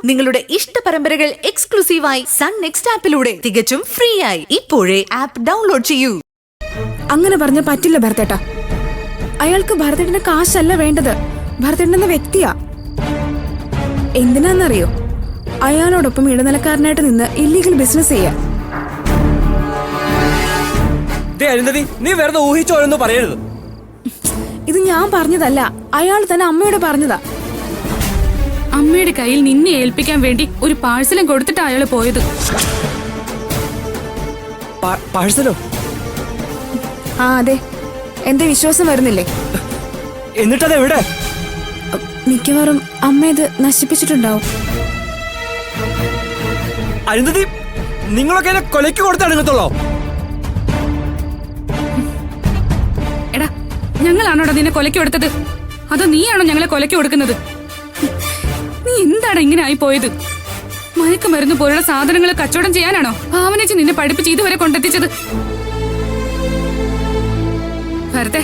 നിങ്ങളുടെ ഇഷ്ട പരമ്പരകൾ എക്സ്ക്ലൂസീവായി സൺ നെക്സ്റ്റ് ആപ്പിലൂടെ തികച്ചും ഫ്രീ ആയി ഇപ്പോഴേ ആപ്പ് ഡൗൺലോഡ് ചെയ്യൂ. അങ്ങനെ പറഞ്ഞ പറ്റില്ല ഭരതേട്ടാ. അയാൾക്ക് ഭരതേട്ടന്റെ കാശല്ല വേണ്ടത്, ഭരതേട്ടൻ എന്ന വ്യക്തിയാ. എന്തിനാന്നറിയോ? അയാളോടൊപ്പം ഇടനിലക്കാരനായിട്ട് നിന്ന് ഇല്ലീഗൽ ബിസിനസ് ചെയ്യാ. നീ വെറുതെ ഊഹിച്ചോരെന്ന് പറയരുത്. ഇത് ഞാൻ പറഞ്ഞതല്ല, അയാൾ തന്നെ അമ്മയോട് പറഞ്ഞതാ. അമ്മയുടെ കയ്യിൽ നിന്നെ ഏൽപ്പിക്കാൻ വേണ്ടി ഒരു പാഴ്സലും കൊടുത്തിട്ട് അയാള് പോയത്. പാഴ്സലോ? ആ അതെ. എന്റെ വിശ്വാസം വരുന്നില്ലേ? എന്നിട്ടത് എവിടെ? മിക്കവാറും അമ്മ ഇത് നശിപ്പിച്ചിട്ടുണ്ടാവും. അരുന്ധതി, നിങ്ങളൊക്കെ എന്നെ കൊലയ്ക്ക് കൊടുത്താണ് ഇങ്ങത്തുള്ളോ? എടാ, ഞങ്ങളാണോടാ നിന്നെ കൊലയ്ക്ക് കൊടുത്തത്? അതോ നീയാണോ ഞങ്ങളെ കൊലയ്ക്ക് കൊടുക്കുന്നത്? നീ എന്താണ് ഇങ്ങനെ ആയി പോയത്? മയക്കുമരുന്ന് പോലുള്ള സാധനങ്ങൾ കച്ചവടം ചെയ്യാനാണോ ഭാവനേച്ചി നിന്നെ പഠിപ്പിച്ച് ഇതുവരെ കൊണ്ടെത്തിച്ചത്? ഭരതേ,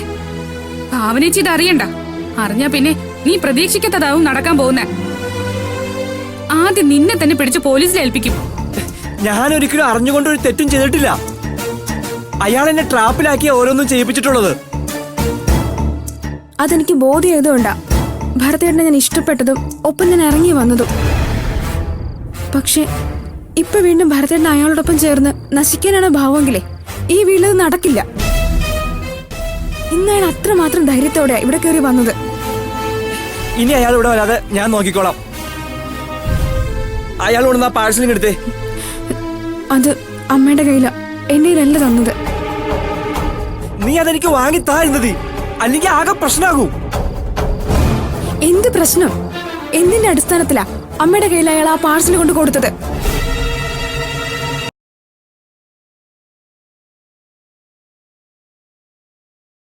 ഭാവനേച്ചി ഇത് അറിയണ്ട. അറിഞ്ഞാ പിന്നെ നീ പ്രതീക്ഷിക്കാത്തതാവും നടക്കാൻ പോകുന്നേ. ആദ്യം നിന്നെ തന്നെ പിടിച്ച് പോലീസിൽ ഏൽപ്പിക്കും. ഞാൻ ഒരിക്കലും അറിഞ്ഞുകൊണ്ട് ഒരു തെറ്റും ചെയ്തിട്ടില്ല. അയാൾ എന്നെ ട്രാപ്പിലാക്കിയ ഓരോന്നും ചെയ്യിപ്പിച്ചിട്ടുള്ളത്. അതെനിക്ക് ബോധ്യമായതുകൊണ്ടാ ഭരതേട്ടനെ ഞാൻ ഇഷ്ടപ്പെട്ടതും ഒപ്പം ഞാൻ ഇറങ്ങി വന്നതും. പക്ഷെ ഇപ്പൊ വീണ്ടും ഭരതേട്ടൻ അയാളോടൊപ്പം ചേർന്ന് നശിക്കാനാണ് ഭാവമെങ്കിലേ ഈ വീട്ടിൽ നടക്കില്ല. ഇന്ന് അയാൾ അത്രമാത്രം ധൈര്യത്തോടെ ഇവിടെ കയറി വന്നത്. ഇനി അയാൾ ഇവിടെ വരാതെ ഞാൻ നോക്കിക്കോളാം. അയാൾ കൊണ്ടുവന്ന പാഴ്സലിംഗ് എടുത്തേ. അത് അമ്മയുടെ കയ്യില, എന്റെ കയ്യിലല്ല തന്നത്. നീ അതെനിക്ക് വാങ്ങി താഴ്ന്നത്, അല്ലെങ്കിൽ ആകെ പ്രശ്നമാകൂ. എന്ത് പ്രശ്നം? എന്തിന്റെ അടിസ്ഥാനത്തിലാ അമ്മയുടെ കയ്യിൽ അയാൾ ആ പാഴ്സൽ കൊണ്ട് കൊടുത്തത്?